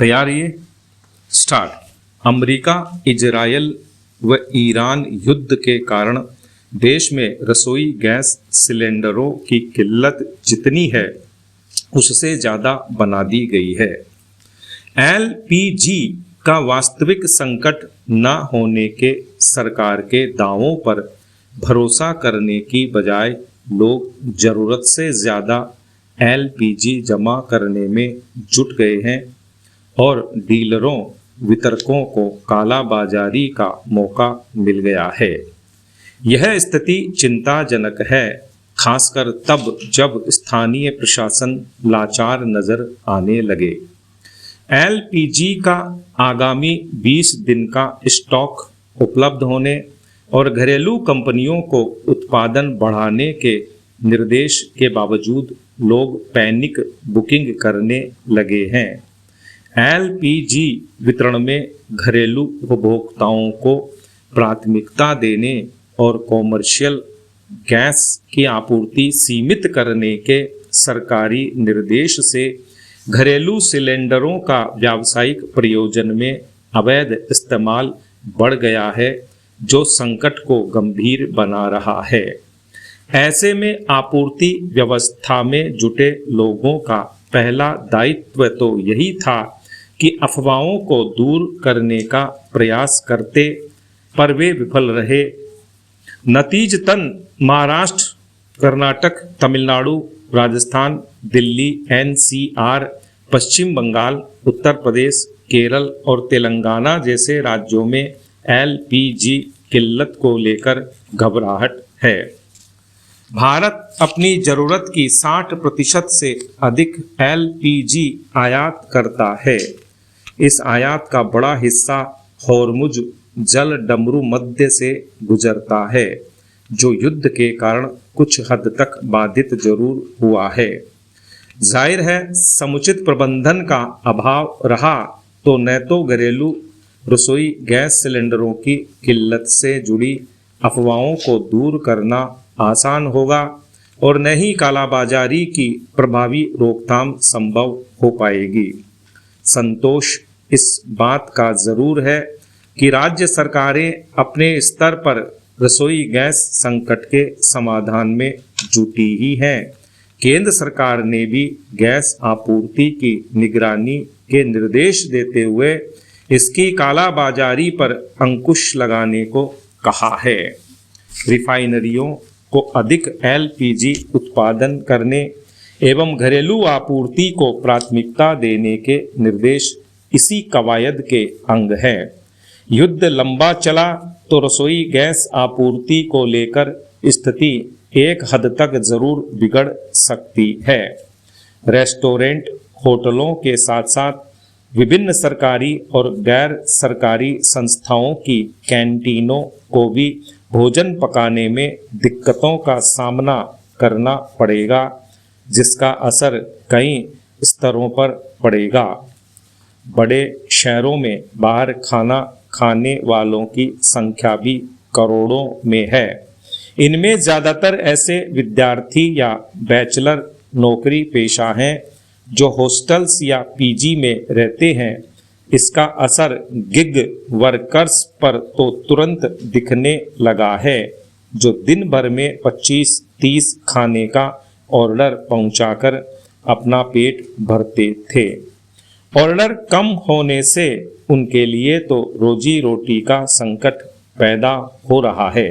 तैयारी start. America, Israel व Iran युद्ध के कारण देश में रसोई गैस सिलेंडरों की किल्लत जितनी है उससे ज़्यादा बना दी गई है। एलपीजी का वास्तविक संकट न होने के सरकार के दावों पर भरोसा करने की बजाय लोग ज़रूरत से ज़्यादा एलपीजी जमा करने में जुट गए हैं और डीलरों वितरकों को कालाबाजारी का मौका मिल गया है। यह स्थिति चिंताजनक है, खासकर तब जब स्थानीय प्रशासन लाचार नजर आने लगे। एलपीजी का आगामी 20 दिन का स्टॉक उपलब्ध होने और घरेलू कंपनियों को उत्पादन बढ़ाने के निर्देश के बावजूद लोग पैनिक बुकिंग करने लगे हैं। एलपीजी वितरण में घरेलू उपभोक्ताओं को प्राथमिकता देने और कॉमर्शियल गैस की आपूर्ति सीमित करने के सरकारी निर्देश से घरेलू सिलेंडरों का व्यावसायिक प्रयोजन में अवैध इस्तेमाल बढ़ गया है, जो संकट को गंभीर बना रहा है। ऐसे में आपूर्ति व्यवस्था में जुटे लोगों का पहला दायित्व तो यही था कि अफवाहों को दूर करने का प्रयास करते, पर वे विफल रहे। नतीजतन महाराष्ट्र, कर्नाटक, तमिलनाडु, राजस्थान, दिल्ली, एनसीआर, पश्चिम बंगाल, उत्तर प्रदेश, केरल और तेलंगाना जैसे राज्यों में एलपीजी किल्लत को लेकर घबराहट है। भारत अपनी ज़रूरत की 60% से अधिक एलपीजी आयात करता है। इस आयात का बड़ा हिस्सा होर्मुज जल डमरू मध्य से गुजरता है, जो युद्ध के कारण कुछ हद तक बाधित जरूर हुआ है। जाहिर है, समुचित प्रबंधन का अभाव रहा तो न तो घरेलू रसोई गैस सिलेंडरों की किल्लत से जुड़ी अफवाहों को दूर करना आसान होगा और न ही कालाबाजारी की प्रभावी रोकथाम संभव हो पाएगी। संतोष इस बात का ज़रूर है कि राज्य सरकारें अपने स्तर पर रसोई गैस संकट के समाधान में जुटी ही हैं। केंद्र सरकार ने भी गैस आपूर्ति की निगरानी के निर्देश देते हुए इसकी कालाबाजारी पर अंकुश लगाने को कहा है। रिफाइनरियों को अधिक एलपीजी उत्पादन करने एवं घरेलू आपूर्ति को प्राथमिकता देने के निर्देश इसी कवायद के अंग हैं। युद्ध लंबा चला तो रसोई गैस आपूर्ति को लेकर स्थिति एक हद तक जरूर बिगड़ सकती है। रेस्टोरेंट, होटलों के साथ साथ विभिन्न सरकारी और गैर सरकारी संस्थाओं की कैंटीनों को भी भोजन पकाने में दिक्कतों का सामना करना पड़ेगा, जिसका असर कई स्तरों पर पड़ेगा। बड़े शहरों में बाहर खाना खाने वालों की संख्या भी करोड़ों में है। इनमें ज़्यादातर ऐसे विद्यार्थी या बैचलर नौकरी पेशा हैं जो हॉस्टल्स या पीजी में रहते हैं। इसका असर गिग वर्कर्स पर तो तुरंत दिखने लगा है, जो दिन भर में 25-30 खाने का ऑर्डर पहुंचाकर अपना पेट भरते थे। ऑर्डर कम होने से उनके लिए तो रोजी रोटी का संकट पैदा हो रहा है।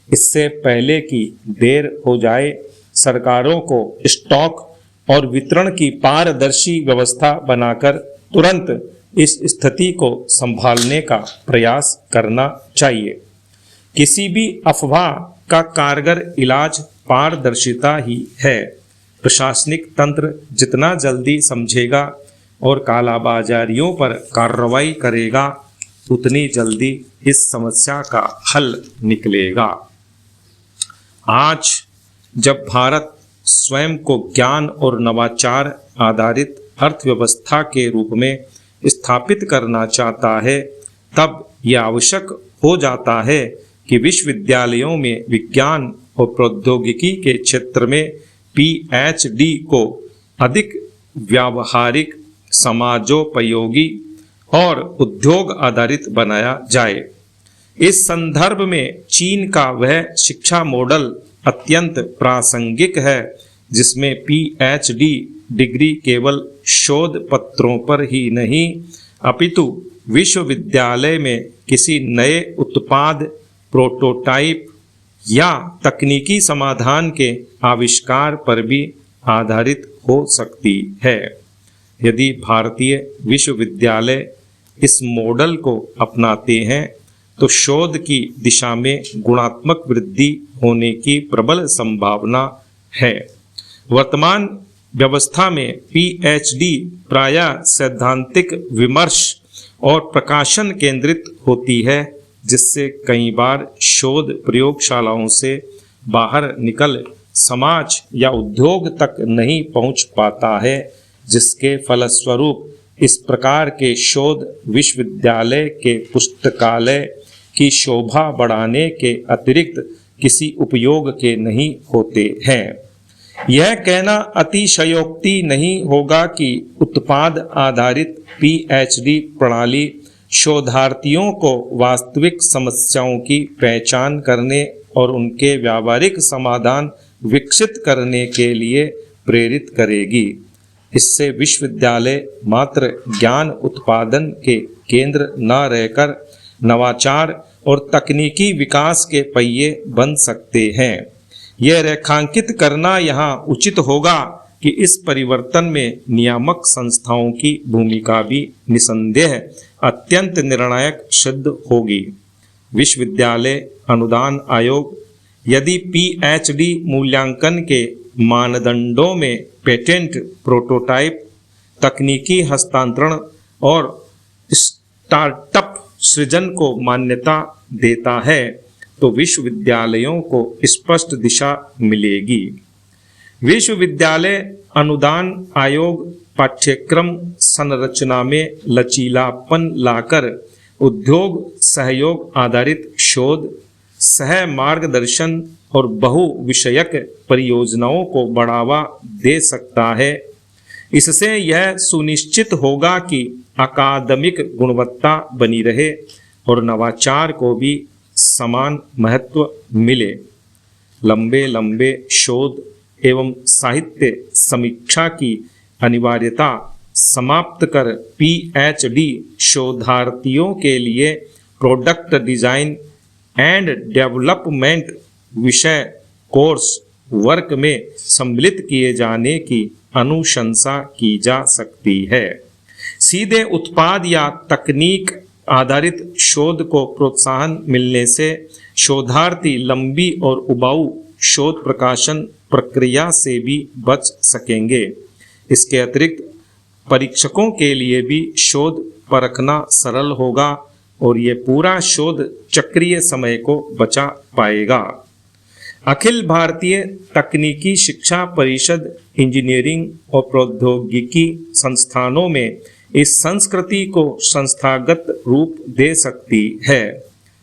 इससे पहले कि देर हो जाए, सरकारों को स्टॉक और वितरण की पारदर्शी व्यवस्था बनाकर तुरंत इस स्थिति को संभालने का प्रयास करना चाहिए। किसी भी अफवाह का कारगर इलाज पारदर्शिता ही है। प्रशासनिक तंत्र जितना जल्दी समझेगा और कालाबाजारियों पर कार्रवाई करेगा, उतनी जल्दी इस समस्या का हल निकलेगा। आज जब भारत स्वयं को ज्ञान और नवाचार आधारित अर्थव्यवस्था के रूप में स्थापित करना चाहता है, तब यह आवश्यक हो जाता है कि विश्वविद्यालयों में विज्ञान और प्रौद्योगिकी के क्षेत्र में पीएचडी को अधिक व्यावहारिक, समाजोपयोगी और उद्योग आधारित बनाया जाए। इस संदर्भ में चीन का वह शिक्षा मॉडल अत्यंत प्रासंगिक है जिसमें पीएचडी डिग्री केवल शोध पत्रों पर ही नहीं अपितु विश्वविद्यालय में किसी नए उत्पाद, प्रोटोटाइप या तकनीकी समाधान के आविष्कार पर भी आधारित हो सकती है। यदि भारतीय विश्वविद्यालय इस मॉडल को अपनाते हैं तो शोध की दिशा में गुणात्मक वृद्धि होने की प्रबल संभावना है। वर्तमान व्यवस्था में पीएचडी प्रायः सैद्धांतिक विमर्श और प्रकाशन केंद्रित होती है, जिससे कई बार शोध प्रयोगशालाओं से बाहर निकल समाज या उद्योग तक नहीं पहुंच पाता है, जिसके फलस्वरूप इस प्रकार के शोध विश्वविद्यालय के पुस्तकालय की शोभा बढ़ाने के अतिरिक्त किसी उपयोग के नहीं होते हैं। यह कहना अतिशयोक्ति नहीं होगा कि उत्पाद आधारित पीएचडी प्रणाली शोधार्थियों को वास्तविक समस्याओं की पहचान करने और उनके व्यावहारिक समाधान विकसित करने के लिए प्रेरित करेगी। इससे विश्वविद्यालय मात्र ज्ञान उत्पादन के केंद्र न रहकर नवाचार और तकनीकी विकास के पहिए बन सकते हैं। यह रेखांकित करना यहाँ उचित होगा कि इस परिवर्तन में नियामक संस्थाओं की भूमिका भी निसंदेह अत्यंत निर्णायक सिद्ध होगी। विश्वविद्यालय अनुदान आयोग यदि पीएचडी मूल्यांकन के मानदंडों में पेटेंट, प्रोटोटाइप, तकनीकी हस्तांतरण और स्टार्टअप सृजन को मान्यता देता है तो विश्वविद्यालयों को स्पष्ट दिशा मिलेगी। विश्वविद्यालय अनुदान आयोग पाठ्यक्रम संरचना में लचीलापन लाकर उद्योग सहयोग आधारित शोध, सह मार्गदर्शन और बहुविषयक परियोजनाओं को बढ़ावा दे सकता है। इससे यह सुनिश्चित होगा कि अकादमिक गुणवत्ता बनी रहे और नवाचार को भी समान महत्व मिले। लंबे शोध एवं साहित्य समीक्षा की अनिवार्यता समाप्त कर पीएचडी शोधार्थियों के लिए प्रोडक्ट डिजाइन एंड डेवलपमेंट विषय कोर्स वर्क में सम्मिलित किए जाने की अनुशंसा की जा सकती है। सीधे उत्पाद या तकनीक आधारित शोध को प्रोत्साहन मिलने से शोधार्थी लंबी और उबाऊ शोध प्रकाशन प्रक्रिया से भी बच सकेंगे। इसके अतिरिक्त परीक्षकों के लिए भी शोध परखना सरल होगा और ये पूरा शोध चक्रीय समय को बचा पाएगा। अखिल भारतीय तकनीकी शिक्षा परिषद इंजीनियरिंग और प्रौद्योगिकी संस्थानों में इस संस्कृति को संस्थागत रूप दे सकती है।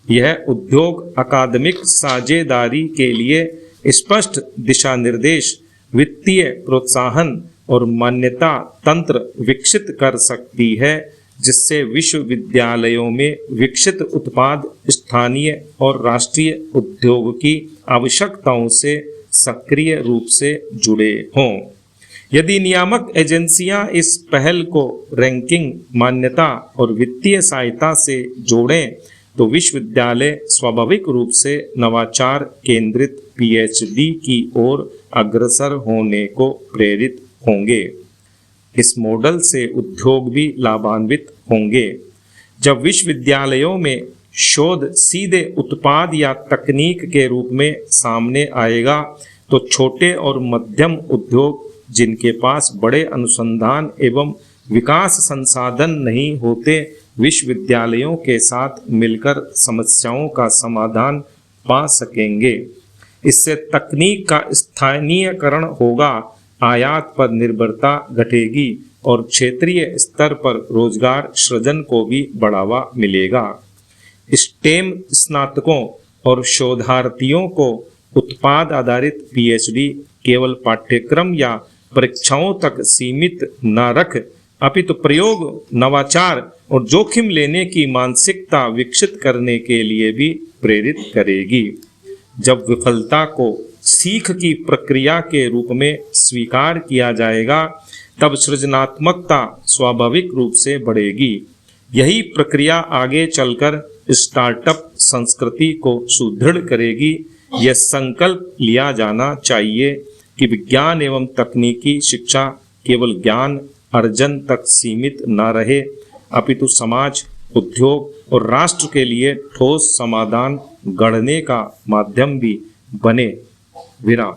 यह उद्योग अकादमिक साझेदारी के लिए स्पष्ट दिशा निर्देश, वित्तीय प्रोत्साहन और मान्यता तंत्र विकसित कर सकती है, जिससे विश्वविद्यालयों में विकसित उत्पाद स्थानीय और राष्ट्रीय उद्योग की आवश्यकताओं से सक्रिय रूप से जुड़े हों। यदि नियामक एजेंसियां इस पहल को रैंकिंग, मान्यता और वित्तीय सहायता से जोड़ें तो विश्वविद्यालय स्वाभाविक रूप से नवाचार केंद्रित पीएचडी की ओर अग्रसर होने को प्रेरित होंगे। इस मॉडल से उद्योग भी लाभान्वित होंगे। जब विश्वविद्यालयों में शोध सीधे उत्पाद या तकनीक के रूप में सामने आएगा तो छोटे और मध्यम उद्योग जिनके पास बड़े अनुसंधान एवं विकास संसाधन नहीं होते, विश्वविद्यालयों के साथ मिलकर समस्याओं का समाधान पा सकेंगे। इससे तकनीक का स्थानीयकरण होगा, आयात पर निर्भरता घटेगी और क्षेत्रीय स्तर पर रोजगार सृजन को भी बढ़ावा मिलेगा। स्टेम स्नातकों और शोधार्थियों को उत्पाद आधारित पीएचडी केवल पाठ्यक्रम या परीक्षाओं तक सीमित न रख अपितु प्रयोग, नवाचार और जोखिम लेने की मानसिकता विकसित करने के लिए भी प्रेरित करेगी। जब विफलता को सीख की प्रक्रिया के रूप में स्वीकार किया जाएगा, तब सृजनात्मकता स्वाभाविक रूप से बढ़ेगी। यही प्रक्रिया आगे चलकर स्टार्टअप संस्कृति को सुदृढ़ करेगी। यह संकल्प लिया जाना चाहिए कि विज्ञान एवं तकनीकी शिक्षा केवल ज्ञान अर्जन तक सीमित न रहे, अपितु समाज, उद्योग और राष्ट्र के लिए ठोस समाधान गढ़ने का माध्यम भी बने। विराम।